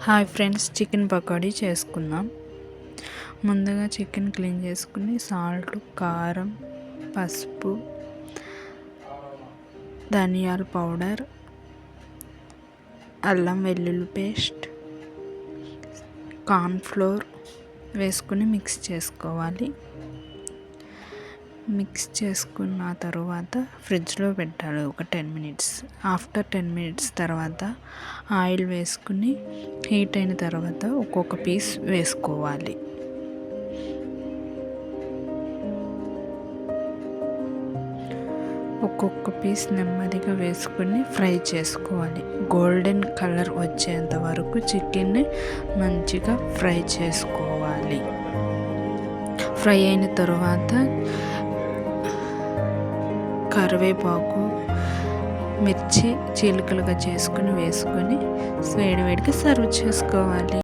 Hi friends, chicken pakodi చేసుకుందాం. ముందుగా chicken clean చేసుకుని సాల్ట్, కారం, పసుపు, ధనియాల పౌడర్, అల్లం వెల్లుల్లి పేస్ట్, కార్న్ఫ్లోర్ వేసుకుని మిక్స్ చేసుకోవాలి. మిక్స్ చేసుకున్న తర్వాత ఫ్రిడ్జ్లో పెట్టాలి ఒక 10 మినిట్స్. ఆఫ్టర్ 10 మినిట్స్ తర్వాత ఆయిల్ వేసుకుని హీట్ అయిన తర్వాత ఒక్కొక్క పీస్ వేసుకోవాలి. ఒక్కొక్క పీస్ నెమ్మదిగా వేసుకుని ఫ్రై చేసుకోవాలి. గోల్డెన్ కలర్ వచ్చేంత వరకు చికెన్ని మంచిగా ఫ్రై చేసుకోవాలి. ఫ్రై అయిన తర్వాత కరివేపాకు, మిర్చి చీలికలుగా చేసుకుని వేసుకొని వేడివేడిగా సర్వ్ చేసుకోవాలి.